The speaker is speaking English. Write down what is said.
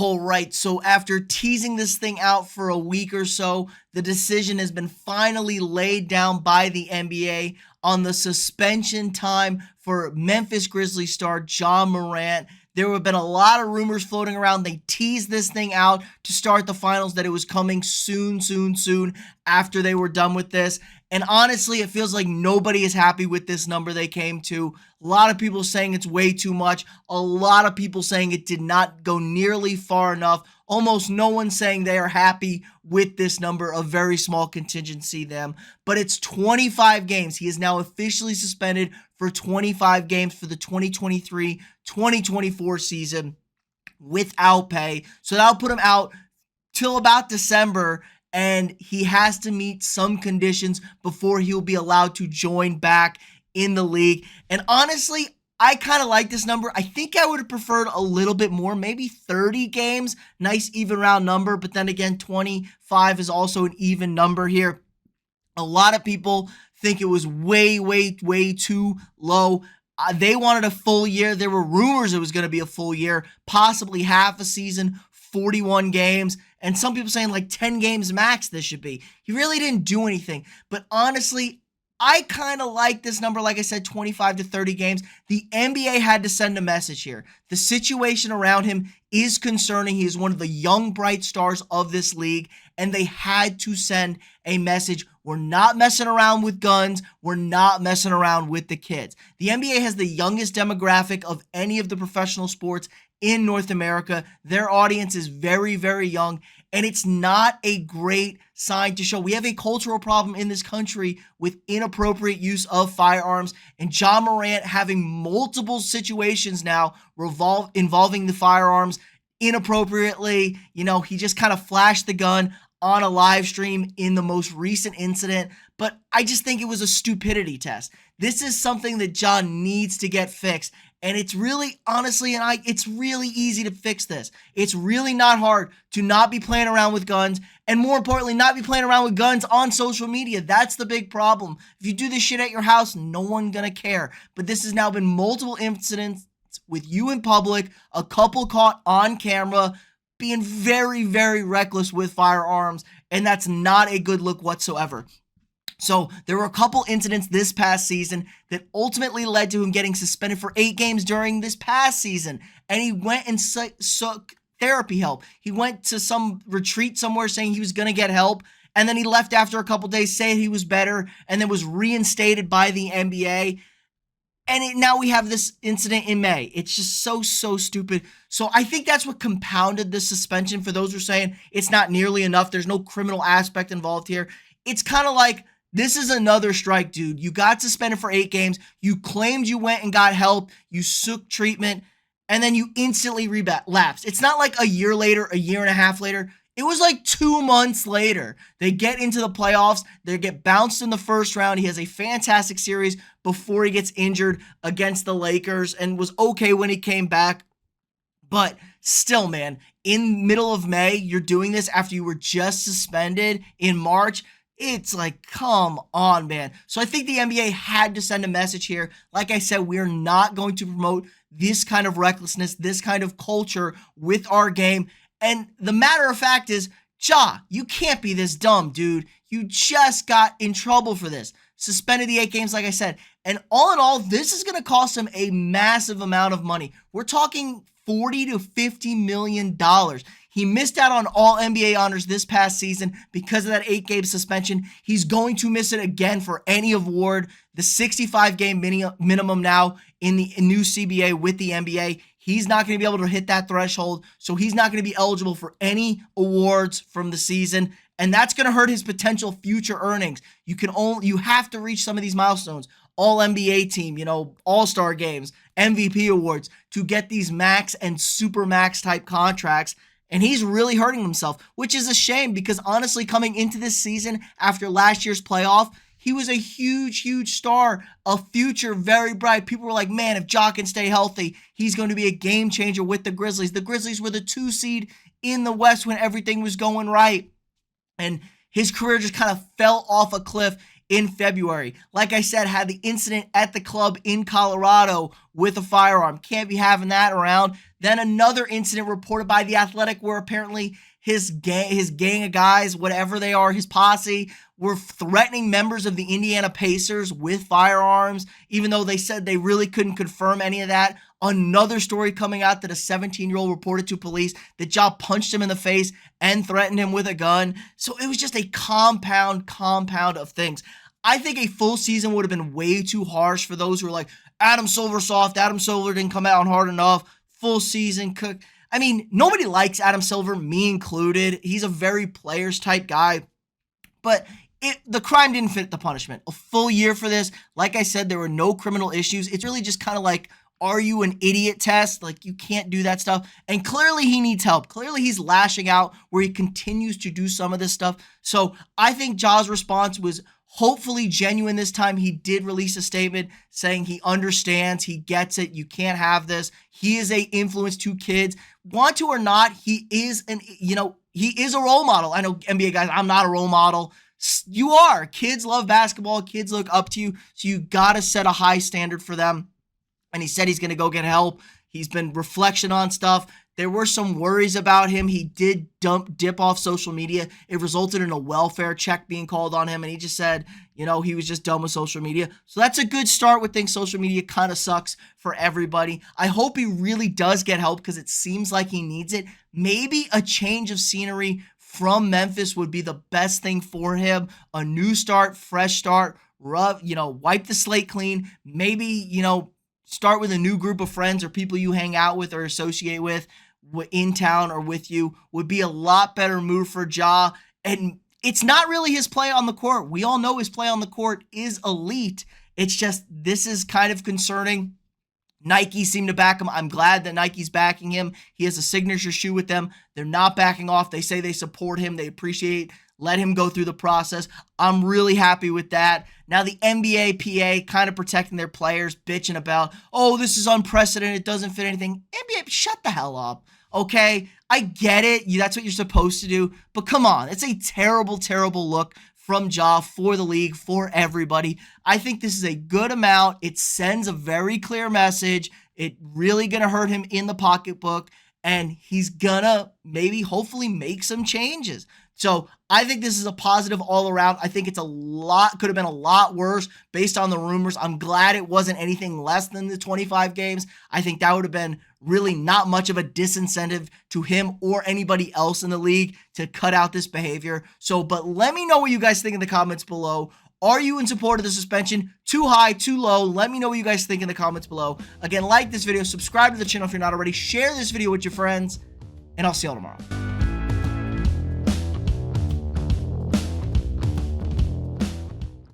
All right, so after teasing this thing out for a week or so, the decision has been finally laid down by the NBA on the suspension time for Memphis Grizzlies star Ja Morant. There have been a lot of rumors floating around. They teased this thing out to start the finals that it was coming soon after they were done with this. And honestly, it feels like nobody is happy with this number they came to. A lot of people saying it's way too much. A lot of people saying it did not go nearly far enough. Almost no one saying they are happy with this number, a very small contingency them. But it's 25 games. He is now officially suspended for 25 games for the 2023-2024 season without pay. So that'll put him out till about December, and he has to meet some conditions before he'll be allowed to join back in the league. And honestly, I kind of like this number. I think I would have preferred a little bit more, maybe 30 games. Nice even round number, but then again, 25 is also an even number here. A lot of people think it was way too low. They wanted a full year. There were rumors it was going to be a full year, possibly half a season, 41 games, and some people saying like 10 games max this should be. He really didn't do anything, but honestly, I kind of like this number, like I said, 25 to 30 games. The NBA had to send a message here. The situation around him is concerning. He is one of the young, bright stars of this league, and they had to send a message. We're not messing around with guns. We're not messing around with the kids. The NBA has the youngest demographic of any of the professional sports in North America. Their audience is very young, and it's not a great sign to show. We have a cultural problem in this country with inappropriate use of firearms, and Ja Morant having multiple situations now involving the firearms inappropriately. You know, he just kind of flashed the gun on a live stream in the most recent incident, but I just think it was a stupidity test. This is something that Ja needs to get fixed. And it's really, honestly, it's really easy to fix this. It's really not hard to not be playing around with guns, and more importantly, not be playing around with guns on social media. That's the big problem. If you do this shit at your house, no one's gonna care. But this has now been multiple incidents with you in public, a couple caught on camera, being very reckless with firearms, and that's not a good look whatsoever. So there were a couple incidents this past season that ultimately led to him getting suspended for 8 games during this past season. And he went and sought therapy help. He went to some retreat somewhere saying he was going to get help. And then he left after a couple days saying he was better, and then was reinstated by the NBA. And now we have this incident in May. It's just so stupid. So I think that's what compounded this suspension. For those who are saying it's not nearly enough, there's no criminal aspect involved here. It's kind of like, this is another strike, dude. You got suspended for 8 games. You claimed you went and got help. You sought treatment, and then you instantly relapsed. It's not like a year later, a year and a half later. It was like 2 months later. They get into the playoffs. They get bounced in the first round. He has a fantastic series before he gets injured against the Lakers and was okay when he came back. But still, man, in middle of May, you're doing this after you were just suspended in March. It's like, come on, man. So I think the NBA had to send a message here. Like I said, we're not going to promote this kind of recklessness, this kind of culture with our game. And the matter of fact is, Ja, you can't be this dumb, dude. You just got in trouble for this. Suspended the 8 games, like I said. And all in all, this is going to cost him a massive amount of money. We're talking $40 to $50 million. He missed out on all NBA honors this past season because of that 8-game suspension. He's going to miss it again for any award. The 65-game minimum now in the new CBA with the NBA. He's not going to be able to hit that threshold, so he's not going to be eligible for any awards from the season, and that's going to hurt his potential future earnings. You have to reach some of these milestones. All NBA team, all-star games, MVP awards, to get these max and super max type contracts. And he's really hurting himself, which is a shame because honestly, coming into this season after last year's playoff, he was a huge star, a future very bright. People were like, man, if Ja can stay healthy, he's going to be a game changer with the Grizzlies. The Grizzlies were the 2 seed in the West when everything was going right. And his career just kind of fell off a cliff in February. Like I said, had the incident at the club in Colorado with a firearm. Can't be having that around. Then another incident reported by The Athletic where apparently his gang of guys, whatever they are, his posse, were threatening members of the Indiana Pacers with firearms, even though they said they really couldn't confirm any of that. Another story coming out that a 17-year-old reported to police that Ja punched him in the face and threatened him with a gun. So it was just a compound of things. I think a full season would have been way too harsh for those who are like, Adam Silver soft, Adam Silver didn't come out hard enough, full season cook. I mean, nobody likes Adam Silver, me included. He's a very players type guy. But the crime didn't fit the punishment. A full year for this. Like I said, there were no criminal issues. It's really just kind of like, are you an idiot test? Like, you can't do that stuff. And clearly he needs help. Clearly he's lashing out where he continues to do some of this stuff. So I think Ja's response was hopefully genuine this time. He did release a statement saying he understands, he gets it, you can't have this. He is a influence to kids. Want to or not, he is he is a role model. I know NBA guys, I'm not a role model. You are. Kids love basketball. Kids look up to you. So you got to set a high standard for them. And he said he's going to go get help. He's been reflection on stuff. There were some worries about him. He did dip off social media. It resulted in a welfare check being called on him. And he just said, he was just done with social media. So that's a good start with things. Social media kind of sucks for everybody. I hope he really does get help because it seems like he needs it. Maybe a change of scenery from Memphis would be the best thing for him. A new start, fresh start, wipe the slate clean. Maybe, start with a new group of friends or people you hang out with or associate with in town or with you would be a lot better move for Ja. And it's not really his play on the court. We all know his play on the court is elite. It's just, this is kind of concerning. Nike seem to back him. I'm glad that Nike's backing him. He has a signature shoe with them. They're not backing off. They say they support him. They appreciate. Let him go through the process. I'm really happy with that. Now the NBA PA kind of protecting their players, bitching about, oh, this is unprecedented. It doesn't fit anything. NBA, shut the hell up. Okay, I get it. That's what you're supposed to do. But come on, it's a terrible, terrible look from Ja for the league, for everybody. I think this is a good amount. It sends a very clear message. It really going to hurt him in the pocketbook, and he's going to hopefully make some changes. So I think this is a positive all around. I think could have been a lot worse based on the rumors. I'm glad it wasn't anything less than the 25 games. I think that would have been really not much of a disincentive to him or anybody else in the league to cut out this behavior. But let me know what you guys think in the comments below. Are you in support of the suspension? Too high, too low? Let me know what you guys think in the comments below. Again, like this video, subscribe to the channel if you're not already, share this video with your friends, and I'll see y'all tomorrow.